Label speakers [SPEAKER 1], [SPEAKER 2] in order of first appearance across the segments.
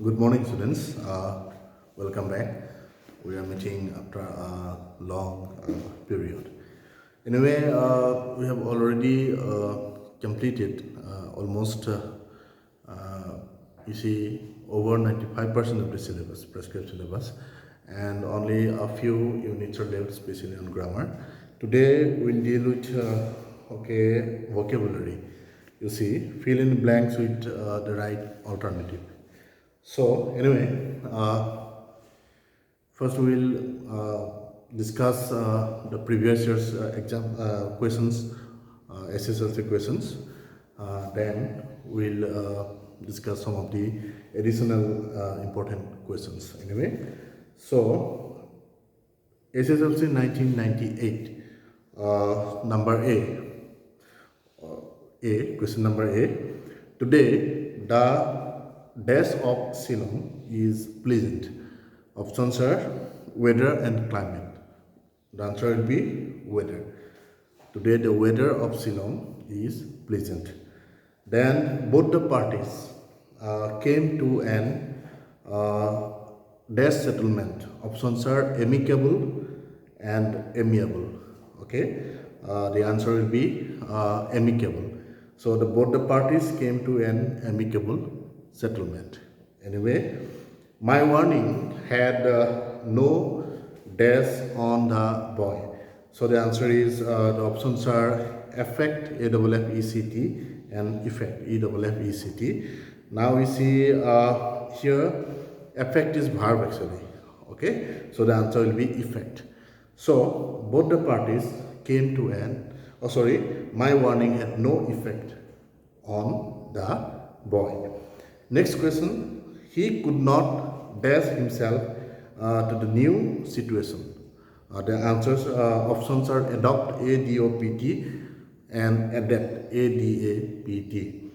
[SPEAKER 1] Good morning, students. Welcome back. We are meeting after a long period. Anyway, we have already completed almost, you see, over 95% of the syllabus, prescribed syllabus, and only a few units are left, especially on grammar. Today, we'll deal with vocabulary. You see, fill in the blanks with the right alternative. So anyway, first we will discuss the previous year's exam questions, SSLC questions. Then we'll discuss some of the additional important questions. Anyway, so SSLC 1998, number question number A. Today, the dash of Ceylon is pleasant. Options are weather and climate. The answer will be weather. Today the weather of Ceylon is pleasant. Then both the parties came to an dash settlement. Options are amicable and amiable. Okay, the answer will be amicable. So both the parties came to an amicable settlement. Anyway, my warning had no dash on the boy. So the answer is the options are affect, AFFECT, and effect, EFFECT. Now we see here affect is verb actually. Okay, so the answer will be effect. So both the parties came to an, my warning had no effect on the boy. Next question, he could not dash himself to the new situation. The answers options are adopt, ADOPT, and adapt, ADAPT.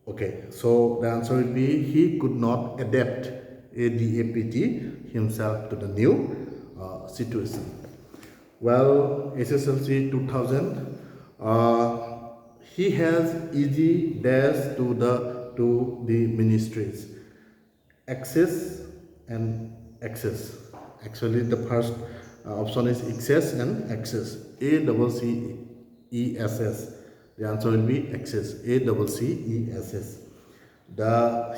[SPEAKER 1] Okay, so the answer will be he could not adapt, ADAPT, himself to the new situation. Well, SSLC 2000, he has easy dash to the ministries. Access and access. Actually, the first option is excess and access. ACCESS. The answer will be access. ACCESS.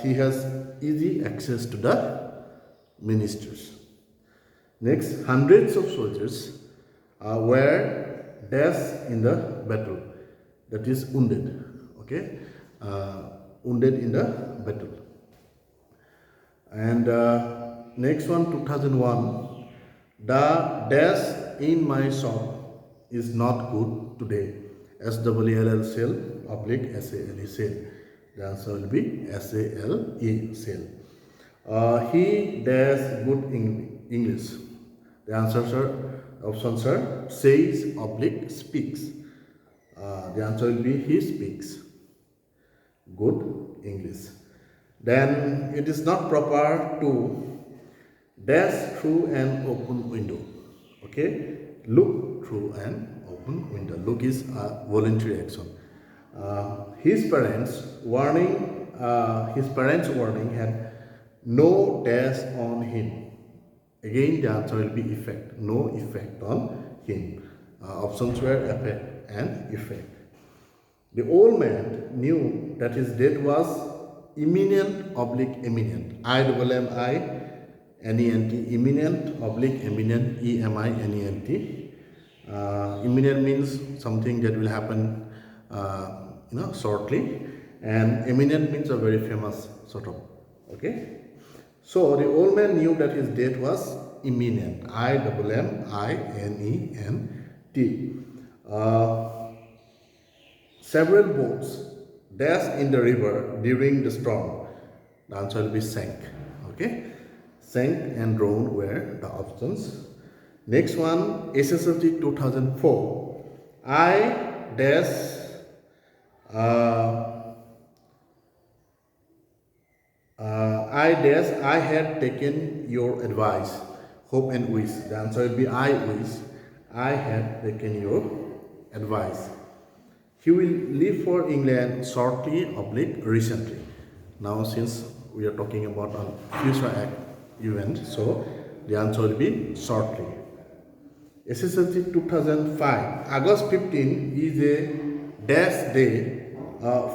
[SPEAKER 1] He has easy access to the ministers. Next, hundreds of soldiers were dash in the battle. That is wounded. Okay, wounded in the battle. And next one, 2001, the dash in my shop is not good today. SWLL sale oblique SALE sale. The answer will be SALE sale. He dash good English. The options are says oblique speaks. The answer will be he speaks good English. Then it is not proper to dash through an open window. Okay, look through an open window. Look is a voluntary action. His parents' warning had no dash on him. Again, the answer will be effect. No effect on him. Options were effect and effect. The old man knew that his death was imminent oblique imminent. IMMINENT, imminent oblique imminent, EMINENT. Imminent means something that will happen shortly, and imminent means a very famous sort of. Okay, so the old man knew that his death was imminent. IMMINENT. Several boats dashed in the river during the storm. The answer will be sank. Okay, sank and drowned were the options. Next one, SSLC 2004. I had taken your advice, hope and wish. The answer will be I wish I had taken your advice. He will leave for England shortly oblique recently. Now since we are talking about a future event, so the answer will be shortly. SSLC 2005, August 15 is a dash day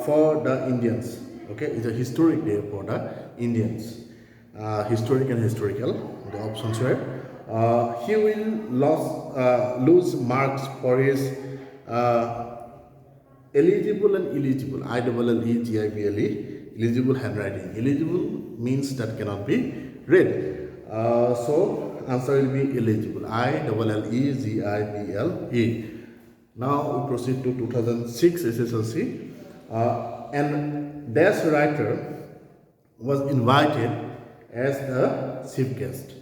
[SPEAKER 1] for the Indians. Okay, it's a historic day for the Indians. Historic and historical, the options were. He will lose marks for his eligible and illegible, ILLEGIBLE, eligible handwriting. Eligible means that cannot be read. So answer will be illegible, ILLEGIBLE. Now we proceed to 2006 SSLC. And this writer was invited as the chief guest.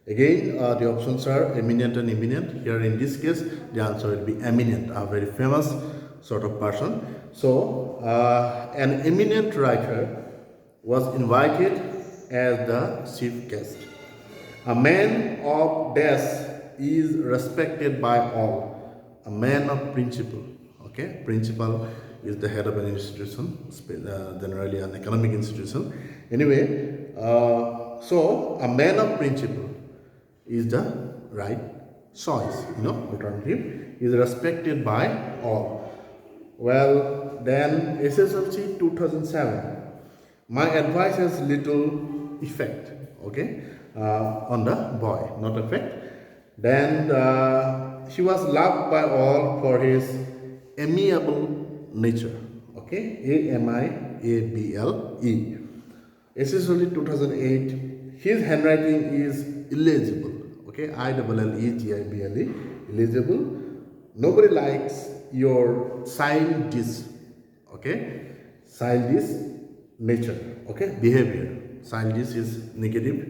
[SPEAKER 1] Again, the options are eminent and imminent. Here in this case, the answer will be eminent, a very famous sort of person. So, an eminent writer was invited as the chief guest. A man of dash is respected by all. A man of principle. Okay, principal is the head of an institution, generally an economic institution. Anyway, so a man of principle is the right choice, alternative, is respected by all. Well, then SSLC 2007, my advice has little effect, okay, on the boy, not effect. Then he was loved by all for his amiable nature, okay, AMIABLE. SSLC 2008, his handwriting is illegible, okay, ILLEGIBLE, illegible. Nobody likes your childish, okay, childish nature, okay, behavior. Childish is negative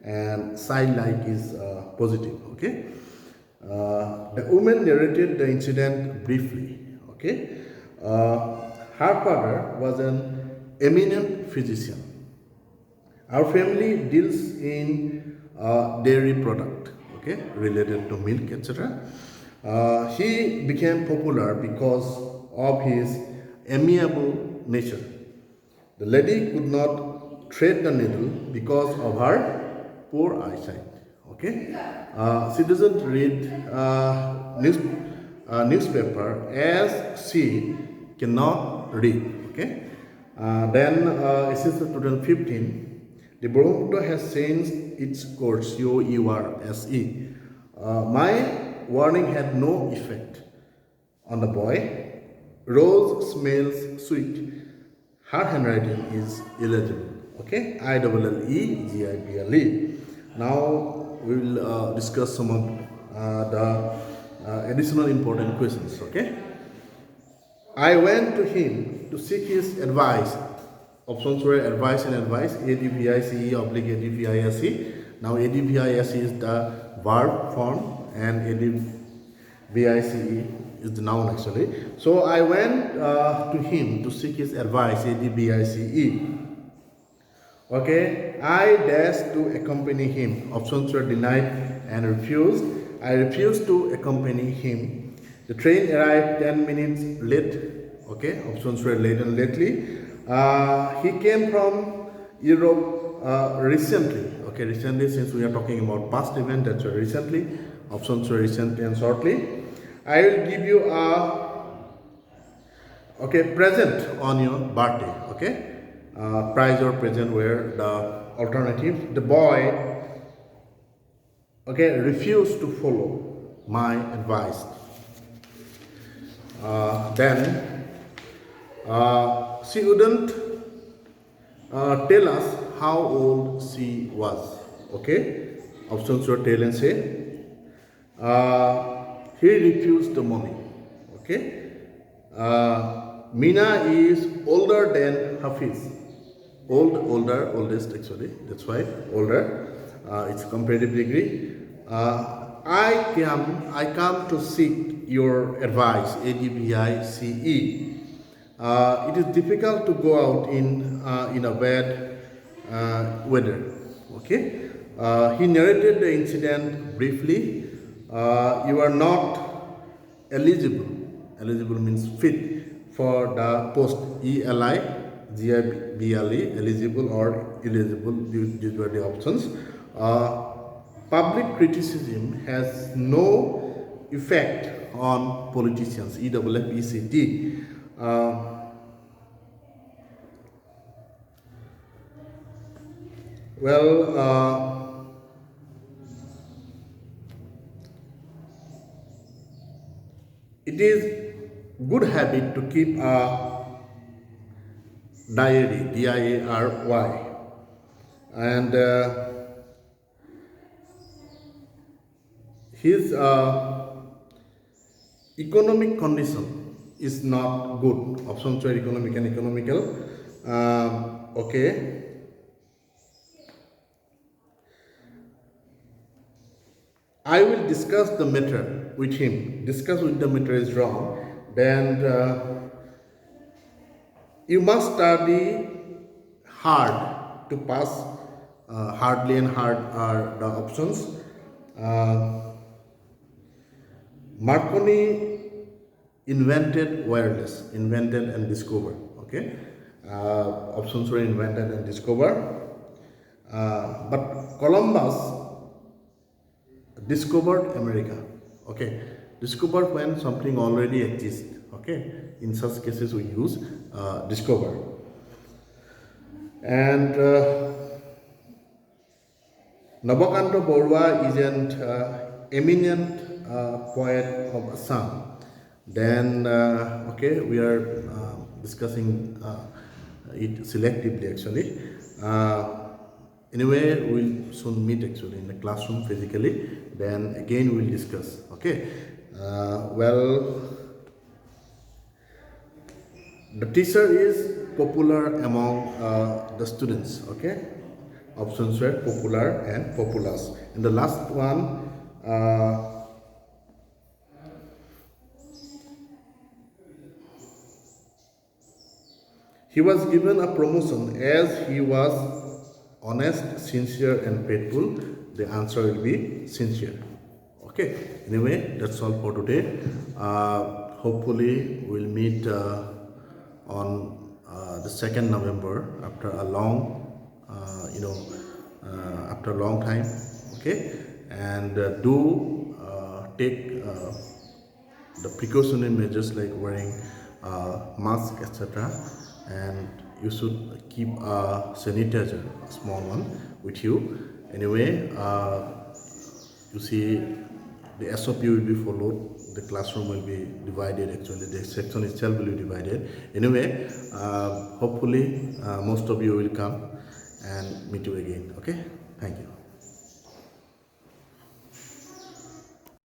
[SPEAKER 1] and childlike is positive, okay. The woman narrated the incident briefly, okay. Her father was an eminent physician. Our family deals in dairy product, okay, related to milk, etc. He became popular because of his amiable nature. The lady could not thread the needle because of her poor eyesight. Okay, she doesn't read newspaper as she cannot read. Okay, then this is 2015. The Brahmaputra has changed its course, COURSE. My warning had no effect on the boy. Rose smells sweet. Her handwriting is illegible. Okay, ILLEGIBLE. Now we will discuss some of the additional important questions. Okay, I went to him to seek his advice. Options were advice and advice, ADVICE oblique ADVISE. Now ADVISE is the verb form and ADVICE is the noun actually. So I went to him to seek his advice, ADVICE. Okay, I dashed to accompany him. Options were denied and refused. I refused to accompany him. The train arrived 10 minutes late. Okay, options were late and lately. He came from Europe recently. Okay, recently, since we are talking about past event, that's why recently. Options were recently and shortly. I will give you a present on your birthday. Okay, prize or present were the alternative. The boy refused to follow my advice. Then she wouldn't tell us how old she was. Okay, options were tell and say. He refused the money. Okay, Mina is older than Hafiz. Oldest actually. That's why older. It's comparative degree. I come to seek your advice. ADVICE. It is difficult to go out in a bad weather. Okay. He narrated the incident briefly. You are not eligible. Eligible means fit for the post, GIBLE, eligible or eligible, these were the options. Public criticism has no effect on politicians, EFFECT. Well, it is good habit to keep a diary, DIARY, and his economic condition is not good. Options were economic and economical. Okay. I will discuss the matter with him. Discuss with the matter is wrong. Then you must study hard to pass. Hardly and hard are the options. Marconi invented wireless, invented and discovered. Okay, options were invented and discovered. But Columbus discovered America. Okay, discovered when something already exists. Okay, in such cases we use discover. And Nabakanta Borwa is an eminent poet of Assam. Then okay, we are discussing it selectively actually. Anyway, we'll soon meet actually in the classroom physically. Then again we'll discuss. Okay. Well, the teacher is popular among the students. Okay. Options were popular and populous. And the last one, he was given a promotion as he was honest, sincere, and faithful. The answer will be sincere. Okay. Anyway, that's all for today. Hopefully, we'll meet on the 2nd November after a long, after a long time. Okay, and do take the precautionary measures like wearing mask, etc. And you should keep a sanitizer, a small one, with you. Anyway, you see, the SOP will be followed. The classroom will be divided. Actually, the section itself will be divided. Anyway, hopefully, most of you will come and meet you again. Okay, thank you.